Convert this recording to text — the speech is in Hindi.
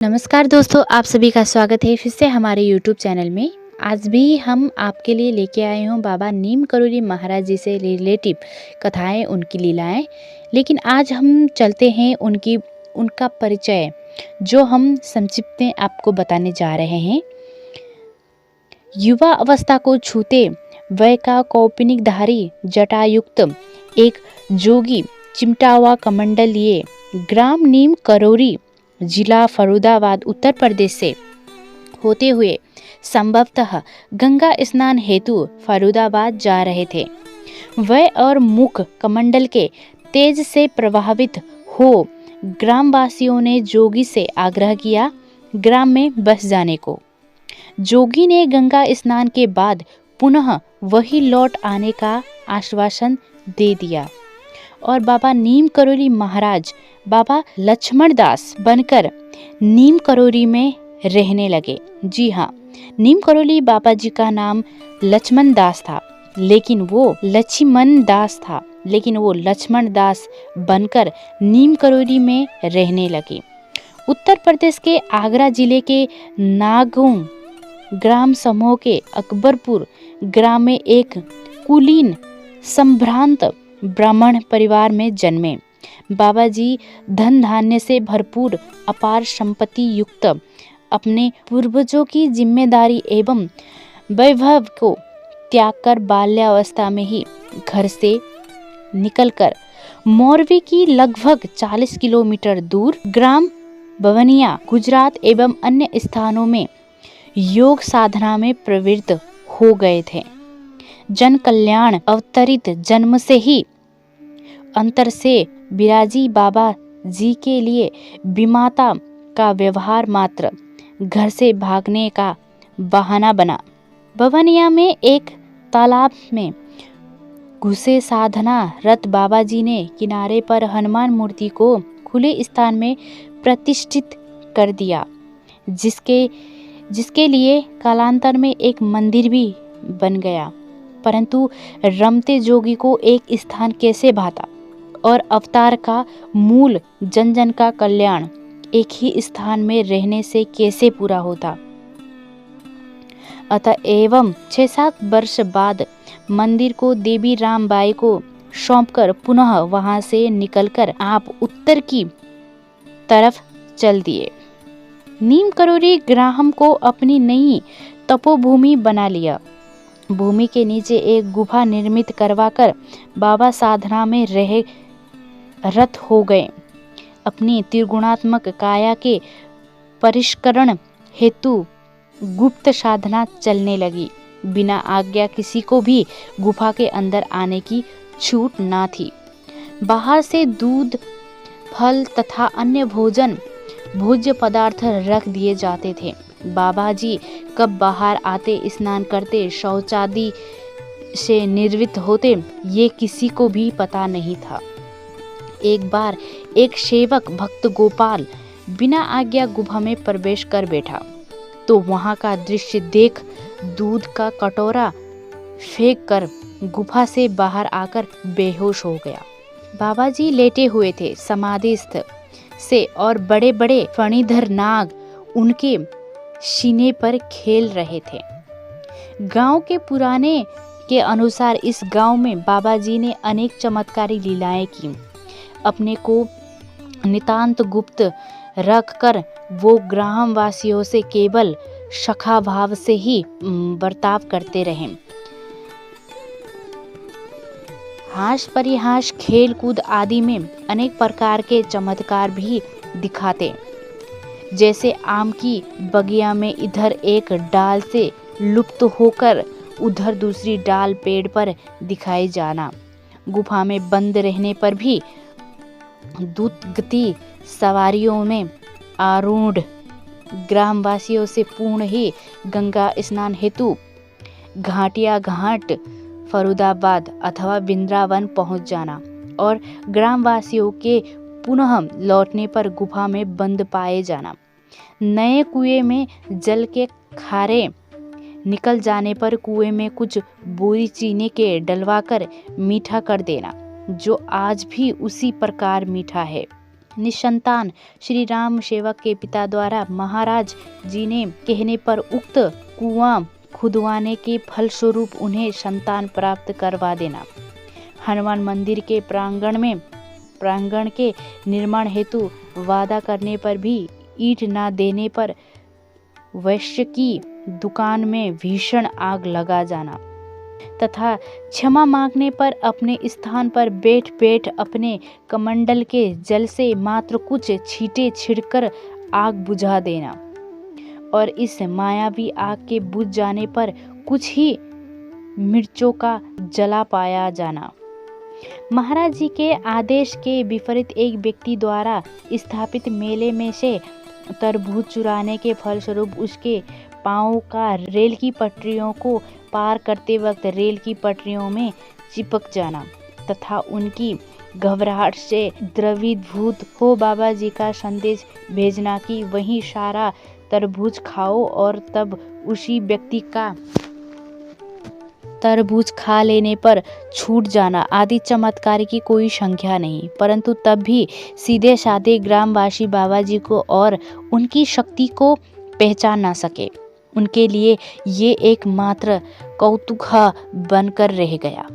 नमस्कार दोस्तों, आप सभी का स्वागत है फिर से हमारे YouTube चैनल में। आज भी हम आपके लिए लेके आए हूँ बाबा नीम करोली महाराज जी से रिलेटिव कथाएं, उनकी लीलाएं। लेकिन आज हम चलते हैं उनका परिचय जो हम संक्षिप्त में आपको बताने जा रहे हैं। युवा अवस्था को छूते वय का कौपीनिकधारी जटायुक्त एक जोगी चिमटा हुआ कमंडल लिए ग्राम नीम करोरी जिला फरीदाबाद उत्तर प्रदेश से होते हुए संभवतः गंगा स्नान हेतु फरीदाबाद जा रहे थे। वह और मुख कमंडल के तेज से प्रभावित हो ग्रामवासियों ने जोगी से आग्रह किया ग्राम में बस जाने को। जोगी ने गंगा स्नान के बाद पुनः वही लौट आने का आश्वासन दे दिया और बाबा नीम करोली महाराज बाबा लक्ष्मण दास बनकर नीम करोली में रहने लगे। जी हाँ, नीम करोली बाबा जी का नाम लक्ष्मण दास था, लेकिन वो लक्ष्मण दास बनकर नीम करोली में रहने लगे। उत्तर प्रदेश के आगरा जिले के नागौन ग्राम समूह के अकबरपुर ग्राम में एक कुलीन संभ्रांत ब्राह्मण परिवार में जन्मे। बाबा जी धन धान्य से भरपूर अपार संपत्ति युक्त अपने पूर्वजों की जिम्मेदारी एवं वैभव को त्याग कर बाल्यावस्था में ही घर से निकलकर मोरवी की लगभग 40 किलोमीटर दूर ग्राम बवनिया गुजरात एवं अन्य स्थानों में योग साधना में प्रवृत्त हो गए थे। जन कल्याण अवतरित जन्म से ही अंतर से बिराजी बाबा जी के लिए विमाता का व्यवहार मात्र घर से भागने का बहाना बना। बवनिया में एक तालाब में घुसे साधना रत बाबा जी ने किनारे पर हनुमान मूर्ति को खुले स्थान में प्रतिष्ठित कर दिया, जिसके लिए कालांतर में एक मंदिर भी बन गया। परंतु रमते जोगी को एक स्थान कैसे भाता और अवतार का मूल जन जन का कल्याण एक ही स्थान में रहने से कैसे पूरा होता। अतः एवं 6-7 वर्ष बाद मंदिर को देवी रामबाई को सौंपकर पुनः वहां से निकलकर आप उत्तर की तरफ चल दिए। नीम करोली ग्राम को अपनी नई तपोभूमि बना लिया। भूमि के नीचे एक गुफा निर्मित करवाकर बाबा साधना में रत हो गए। अपनी त्रिगुणात्मक काया के परिष्करण हेतु गुप्त साधना चलने लगी। बिना आज्ञा किसी को भी गुफा के अंदर आने की छूट ना थी। बाहर से दूध, फल तथा अन्य भोज्य पदार्थ रख दिए जाते थे। बाबा जी कब बाहर आते, स्नान करते, शौचादि से निर्वृत्त होते, ये किसी को भी पता नहीं था। एक बार एक सेवक भक्त गोपाल बिना आज्ञा गुफा में प्रवेश कर बैठा तो वहां का दृश्य देख दूध का कटोरा फेंक कर गुफा से बाहर आकर बेहोश हो गया। बाबा जी लेटे हुए थे समाधिस्थ से और बड़े बड़े फणीधर नाग उनके सीने पर खेल रहे थे। गांव के पुराने के अनुसार इस गांव में बाबा जी ने अनेक चमत्कारी लीलाएं की। अपने को नितांत गुप्त रखकर वो ग्रामवासियों से केवल सखा भाव से ही बर्ताव करते रहे। हास परिहास, खेल कूद आदि में अनेक प्रकार के चमत्कार भी दिखाते। जैसे आम की बगिया में इधर एक डाल से लुप्त होकर उधर दूसरी डाल पेड़ पर दिखाई जाना। गुफा में बंद रहने पर भी द्रुतगति सवारियों में आरूढ़ ग्रामवासियों से पूर्ण ही गंगा स्नान हेतु घाटिया घाट फरीदाबाद अथवा वृंदावन पहुंच जाना और ग्रामवासियों के पुनः लौटने पर गुफा में बंद पाए जाना। नए कुएं में जल के खारे निकल जाने पर कुएं में कुछ बोरी चीनी के डलवाकर मीठा कर देना, जो आज भी उसी प्रकार मीठा है। निसंतान श्री राम सेवक के पिता द्वारा महाराज जी ने कहने पर उक्त कुआं खुदवाने के फलस्वरूप उन्हें संतान प्राप्त करवा देना। हनुमान मंदिर के प्रांगण के निर्माण हेतु वादा करने पर भी ईंट न देने पर वैश्य की दुकान में भीषण आग लगा जाना तथा क्षमा मांगने पर अपने स्थान पर बैठ अपने कमंडल के जल से मात्र कुछ छींटे छिड़कर आग बुझा देना और इस मायावी आग के बुझ जाने पर कुछ ही मिर्चों का जला पाया जाना। महाराज जी के आदेश के विपरीत एक व्यक्ति द्वारा स्थापित मेले में से तरबूज चुराने के फलस्वरूप उसके पांव का रेल की पटरियों को पार करते वक्त रेल की पटरियों में चिपक जाना तथा उनकी घबराहट से द्रवीभूत हो बाबा जी का संदेश भेजना कि वही सारा तरबूज खाओ और तब उसी व्यक्ति का तरबूज खा लेने पर छूट जाना आदि चमत्कार की कोई संख्या नहीं, परंतु तब भी सीधे साधे ग्रामवासी बाबा जी को और उनकी शक्ति को पहचान ना सके। उनके लिए ये एकमात्र कौतूक बनकर रह गया।